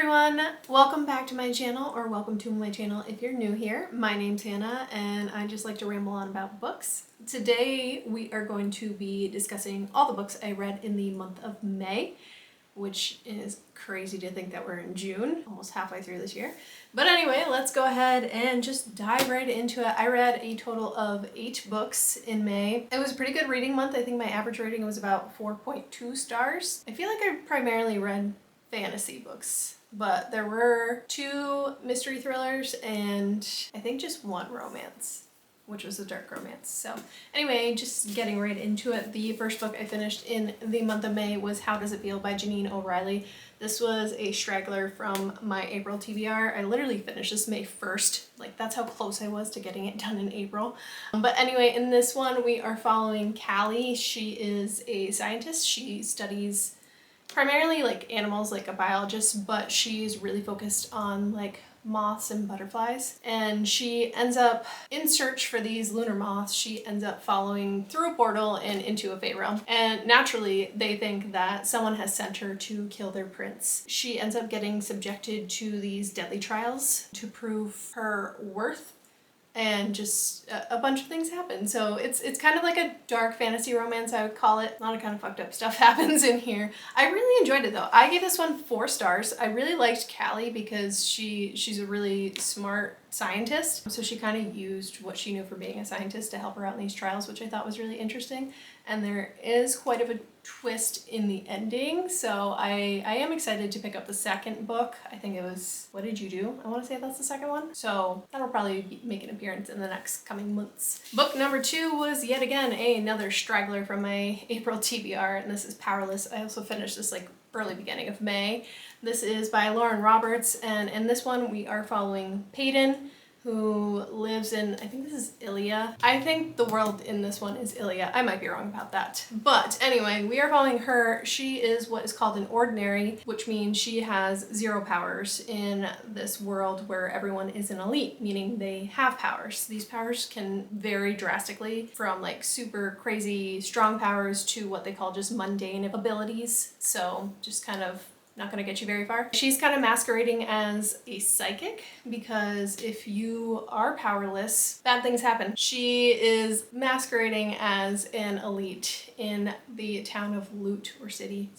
everyone, welcome back to my channel, or welcome to my channel if you're new here. My name's Hannah and I just like to ramble on about books. Today we are going to be discussing all the books I read in the month of May, which is crazy to think that we're in June, almost halfway through this year. But anyway, let's go ahead and just dive right into it. I read a total of 8 books in May. It was a pretty good reading month. I think my average rating was about 4.2 stars. I feel like I primarily read fantasy books, but there were 2 mystery thrillers and I think just 1 romance, which was a dark romance. So anyway, just getting right into it. The first book I finished in the month of May was How Does It Feel by Janine O'Reilly. This was a straggler from my April TBR. I literally finished this May 1st. Like, that's how close I was to getting it done in April. But anyway, in this one we are following Callie. She is a scientist. She studies primarily like animals, like a biologist, but she's really focused on like moths and butterflies. And she ends up in search for these lunar moths. She ends up following through a portal and into a Fey realm. And naturally, they think that someone has sent her to kill their prince. She ends up getting subjected to these deadly trials to prove her worth. And just a bunch of things happen. So it's kind of like a dark fantasy romance, I would call it. A lot of kind of fucked up stuff happens in here. I really enjoyed it though. I gave this one 4 stars. I really liked Callie because she's a really smart scientist. So she kind of used what she knew for being a scientist to help her out in these trials, which I thought was really interesting. And there is quite of a twist in the ending, so I am excited to pick up the second book. I think it was What Did You Do? I want to say that's the second one. So that'll probably make an appearance in the next coming months. Book number 2 was yet again another straggler from my April TBR, and this is Powerless. I also finished this like early beginning of May. This is by Lauren Roberts, and in this one we are following Peyton, who lives in, I think this is Ilia. I think the world in this one is Ilia. I might be wrong about that. But anyway, we are following her. She is what is called an ordinary, which means she has 0 powers in this world where everyone is an elite, meaning they have powers. These powers can vary drastically from like super crazy strong powers to what they call just mundane abilities. So just kind of not gonna get you very far. She's kind of masquerading as a psychic because if you are powerless, bad things happen. She is masquerading as an elite in the town of Loot, or city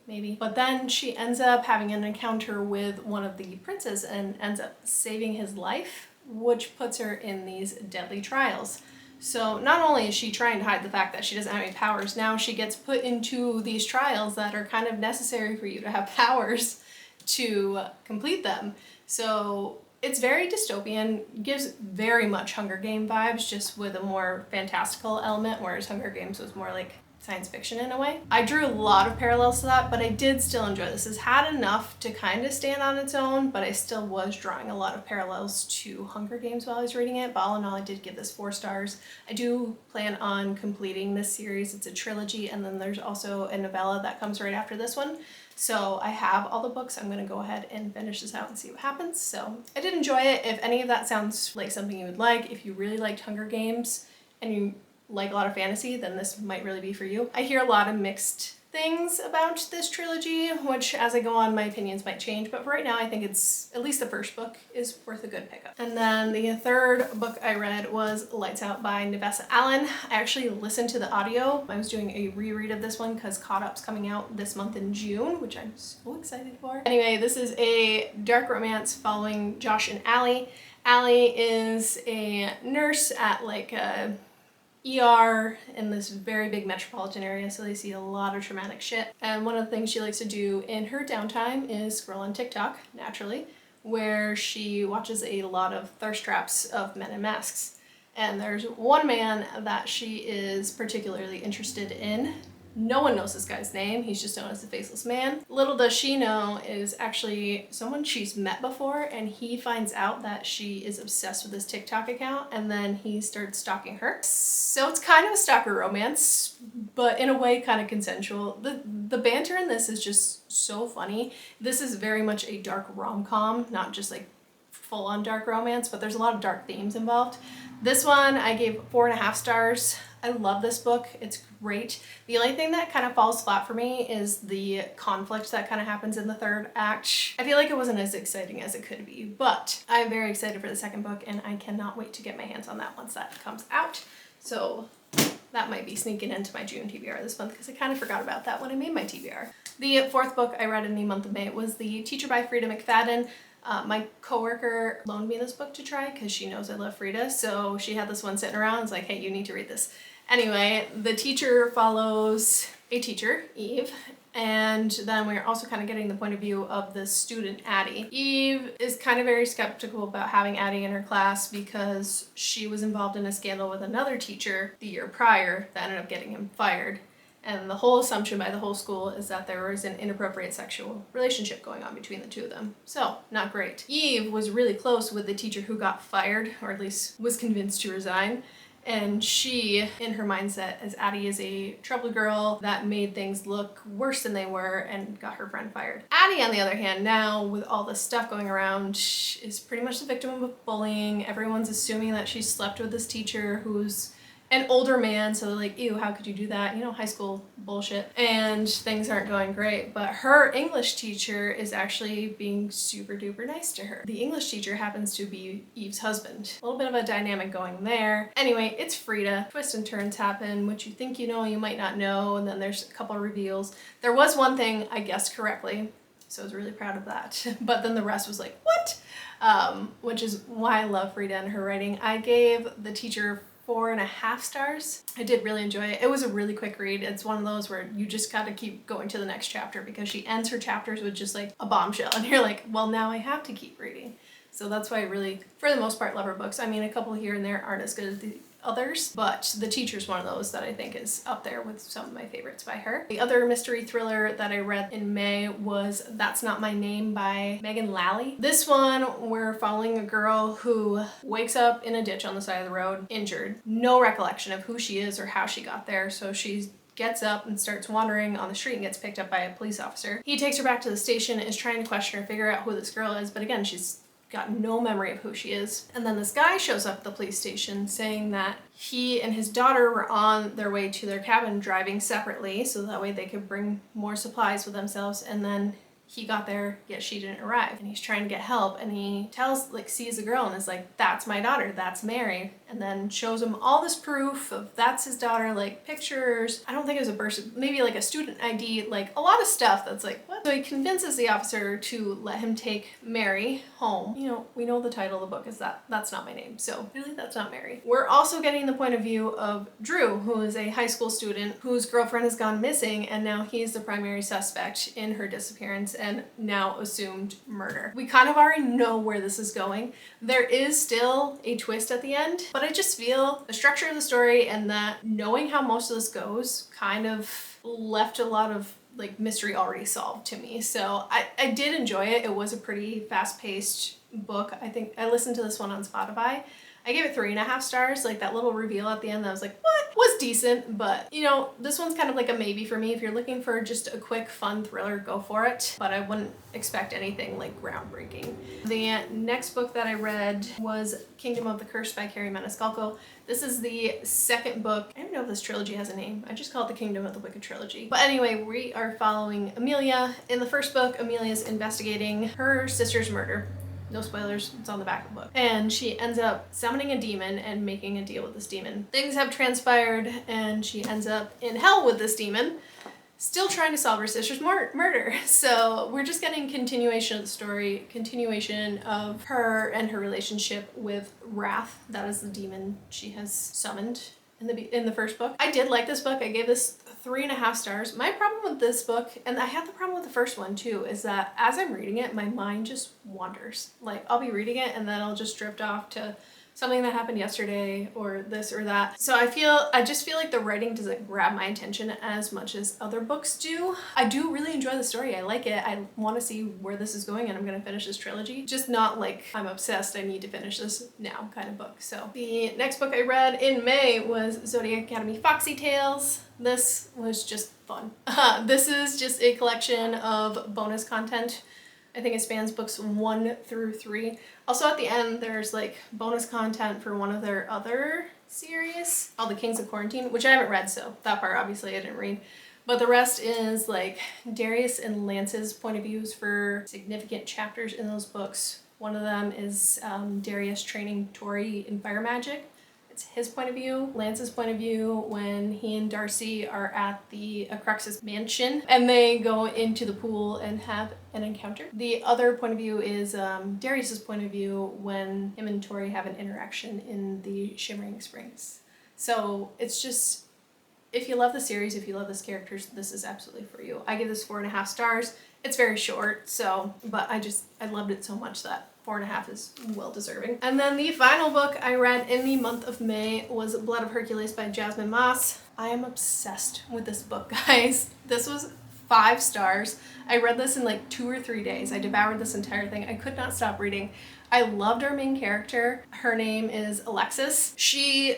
maybe. But then she ends up having an encounter with one of the princes and ends up saving his life, which puts her in these deadly trials. So not only is she trying to hide the fact that she doesn't have any powers, now she gets put into these trials that are kind of necessary for you to have powers to complete them. So it's very dystopian, gives very much Hunger Game vibes, just with a more fantastical element, whereas Hunger Games was more like science fiction in a way. I drew a lot of parallels to that, but I did still enjoy this. It's had enough to kind of stand on its own, but I still was drawing a lot of parallels to Hunger Games while I was reading it. But all in all, I did give this 4 stars. I do plan on completing this series. It's a trilogy, and then there's also a novella that comes right after this one. So I have all the books. I'm gonna go ahead and finish this out and see what happens. So I did enjoy it. If any of that sounds like something you would like, if you really liked Hunger Games and you like a lot of fantasy, then this might really be for you. I hear a lot of mixed things about this trilogy, which as I go on, my opinions might change, but for right now I think it's, at least the first book is worth a good pickup. And then the third book I read was Lights Out by Navessa Allen. I actually listened to the audio. I was doing a reread of this one because Caught Up's coming out this month in June, which I'm so excited for. Anyway, this is a dark romance following Josh and Allie. Allie is a nurse at like a ER in this very big metropolitan area, so they see a lot of traumatic shit. And one of the things she likes to do in her downtime is scroll on TikTok, naturally, where she watches a lot of thirst traps of men in masks. And there's one man that she is particularly interested in. No one knows this guy's name. He's just known as the Faceless Man. Little does she know is actually someone she's met before, and he finds out that she is obsessed with this TikTok account, and then he starts stalking her. So it's kind of a stalker romance, but in a way kind of consensual. The banter in this is just so funny. This is very much a dark rom-com, not just like full-on dark romance, but there's a lot of dark themes involved. This one I gave 4.5 stars. I love this book. It's great. The only thing that kind of falls flat for me is the conflict that kind of happens in the third act. I feel like it wasn't as exciting as it could be, but I'm very excited for the second book and I cannot wait to get my hands on that once that comes out. So that might be sneaking into my June TBR this month because I kind of forgot about that when I made my TBR. The fourth book I read in the month of May was The Teacher by Frida McFadden. My coworker loaned me this book to try because she knows I love Frida, so she had this one sitting around. It's like, hey, you need to read this. Anyway, the teacher follows a teacher, Eve, and then we're also kind of getting the point of view of the student, Addie. Eve is kind of very skeptical about having Addie in her class because she was involved in a scandal with another teacher the year prior that ended up getting him fired. And the whole assumption by the whole school is that there was an inappropriate sexual relationship going on between the two of them. So, not great. Eve was really close with the teacher who got fired, or at least was convinced to resign. And she, in her mindset, as Addie is a troubled girl that made things look worse than they were and got her friend fired. Addie, on the other hand, now with all this stuff going around, is pretty much the victim of bullying. Everyone's assuming that she slept with this teacher who's an older man, so they're like, ew, how could you do that? You know, high school bullshit. And things aren't going great, but her English teacher is actually being super duper nice to her. The English teacher happens to be Eve's husband. A little bit of a dynamic going there. Anyway, it's Frida. Twists and turns happen. What you think you know, you might not know, and then there's a couple of reveals. There was one thing I guessed correctly, so I was really proud of that. But then the rest was like, what? Which is why I love Frida and her writing. I gave the teacher 4.5 stars. I did really enjoy it. It was a really quick read. It's one of those where you just gotta keep going to the next chapter because she ends her chapters with just like a bombshell and you're like, well, now I have to keep reading. So that's why I really, for the most part, love her books. I mean, a couple here and there aren't as good as the others, but The Teacher's one of those that I think is up there with some of my favorites by her. The other mystery thriller that I read in May was That's Not My Name by Megan Lally. This one, we're following a girl who wakes up in a ditch on the side of the road, injured. No recollection of who she is or how she got there, so she gets up and starts wandering on the street and gets picked up by a police officer. He takes her back to the station, is trying to question her, figure out who this girl is, but again, she's got no memory of who she is. And then this guy shows up at the police station saying that he and his daughter were on their way to their cabin driving separately so that way they could bring more supplies with themselves, and then he got there, yet she didn't arrive. And he's trying to get help, and he sees a girl and is like, that's my daughter, that's Mary. And then shows him all this proof of that's his daughter, like pictures. I don't think it was a birth, maybe like a student ID, like a lot of stuff that's like, what? So he convinces the officer to let him take Mary home. You know, we know the title of the book is That's Not My Name. So really, that's not Mary. We're also getting the point of view of Drew, who is a high school student whose girlfriend has gone missing, and now he's the primary suspect in her disappearance and now assumed murder. We kind of already know where this is going. There is still a twist at the end, but I just feel the structure of the story and that knowing how most of this goes kind of left a lot of like mystery already solved to me. So I did enjoy it. It was a pretty fast-paced book. I think I listened to this one on Spotify. I gave it 3.5 stars. Like that little reveal at the end, I was like, what? Was decent, but you know, this one's kind of like a maybe for me. If you're looking for just a quick, fun thriller, go for it. But I wouldn't expect anything like groundbreaking. The next book that I read was Kingdom of the Curse by Carrie Maniscalco. This is the second book. I don't know if this trilogy has a name. I just call it the Kingdom of the Wicked trilogy. But anyway, we are following Amelia. In the first book, Amelia's investigating her sister's murder. No spoilers, it's on the back of the book. And she ends up summoning a demon and making a deal with this demon. Things have transpired and she ends up in hell with this demon, still trying to solve her sister's murder. So we're just getting continuation of the story, continuation of her and her relationship with Wrath. That is the demon she has summoned in the first book. I did like this book. I gave this 3.5 stars. My problem with this book, and I had the problem with the first one too, is that as I'm reading it, my mind just wanders. Like I'll be reading it and then I'll just drift off to something that happened yesterday or this or that. So I just feel like the writing doesn't grab my attention as much as other books do. I do really enjoy the story. I like it. I want to see where this is going and I'm going to finish this trilogy. Just not like I'm obsessed, I need to finish this now kind of book. So the next book I read in May was Zodiac Academy Foxy Tales. This was just fun. This is just a collection of bonus content I think it spans books 1 through 3. Also at the end, there's like bonus content for one of their other series, called The Kings of Quarantine, which I haven't read, so that part obviously I didn't read. But the rest is like Darius and Lance's point of views for significant chapters in those books. One of them is Darius training Tori in fire magic. It's his point of view. Lance's point of view when he and Darcy are at the Acrux's mansion and they go into the pool and have an encounter. The other point of view is Darius's point of view when him and Tori have an interaction in the Shimmering Springs. So it's just, if you love the series, if you love these characters, this is absolutely for you. I give this 4.5 stars. It's very short, so, but I loved it so much that 4.5 is well deserving. And then the final book I read in the month of May was Blood of Hercules by Jasmine Moss. I am obsessed with this book, guys. This was 5 stars. I read this in like 2 or 3 days. I devoured this entire thing. I could not stop reading. I loved our main character. Her name is Alexis. She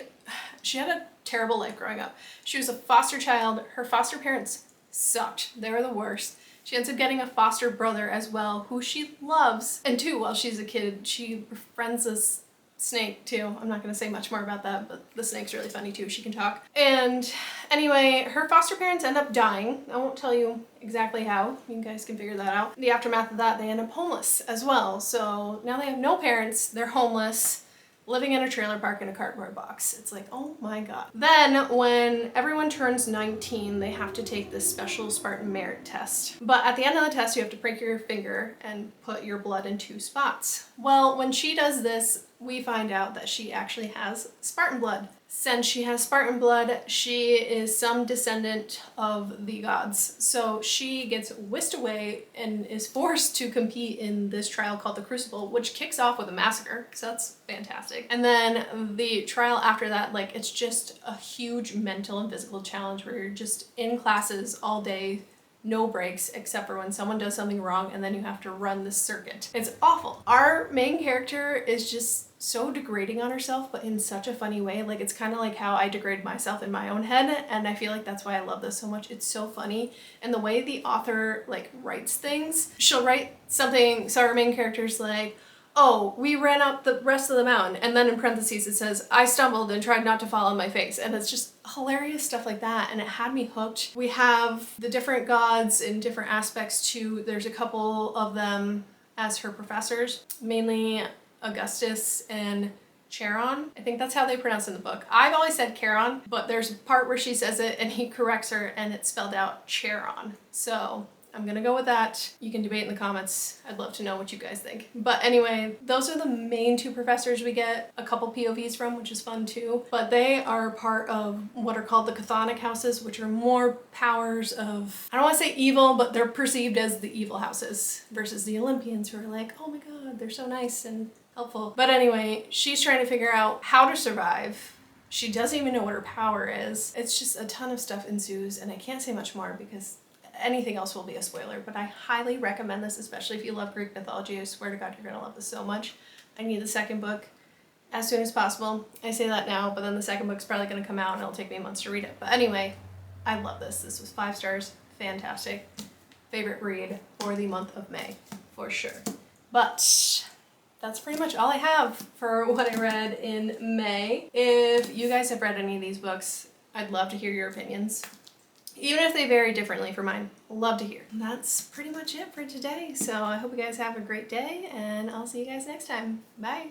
had a terrible life growing up. She was a foster child. Her foster parents sucked. They were the worst. She ends up getting a foster brother as well, who she loves. And too, while she's a kid, she befriends this snake too. I'm not going to say much more about that, but the snake's really funny too. She can talk. And anyway, her foster parents end up dying. I won't tell you exactly how. You guys can figure that out. The aftermath of that, they end up homeless as well. So now they have no parents. They're homeless, living in a trailer park in a cardboard box. It's like, oh my god. Then when everyone turns 19, they have to take this special Spartan merit test. But at the end of the test, you have to prick your finger and put your blood in 2 spots. Well, when she does this, we find out that she actually has Spartan blood. Since she has Spartan blood, she is some descendant of the gods. So she gets whisked away and is forced to compete in this trial called the Crucible, which kicks off with a massacre. So that's fantastic. And then the trial after that, like, it's just a huge mental and physical challenge where you're just in classes all day, no breaks, except for when someone does something wrong and then you have to run this circuit. It's awful. Our main character is just so degrading on herself, but in such a funny way. Like, it's kind of like how I degrade myself in my own head, and I feel like that's why I love this so much. It's so funny, and the way the author like writes things, she'll write something, so our main character's like, oh, we ran up the rest of the mountain, and then in parentheses it says, I stumbled and tried not to fall on my face, and it's just hilarious stuff like that, and it had me hooked. We have the different gods in different aspects too. There's a couple of them as her professors, mainly Augustus and Charon. I think that's how they pronounce it in the book. I've always said Charon, but there's a part where she says it and he corrects her and it's spelled out Charon. So I'm gonna go with that. You can debate in the comments. I'd love to know what you guys think. But anyway, those are the main 2 professors we get a couple POVs from, which is fun too. But they are part of what are called the Chthonic houses, which are more powers of, I don't want to say evil, but they're perceived as the evil houses versus the Olympians who are like, oh my god, they're so nice and helpful. But anyway, she's trying to figure out how to survive. She doesn't even know what her power is. It's just a ton of stuff ensues, and I can't say much more because anything else will be a spoiler, but I highly recommend this, especially if you love Greek mythology. I swear to god, you're gonna love this so much. I need the second book as soon as possible. I say that now, but then the second book's probably gonna come out and it'll take me months to read it. But anyway, I love this. This was 5 stars. Fantastic. Favorite read for the month of May, for sure. But that's pretty much all I have for what I read in May. If you guys have read any of these books, I'd love to hear your opinions. Even if they vary differently from mine, love to hear. And that's pretty much it for today. So I hope you guys have a great day, and I'll see you guys next time. Bye.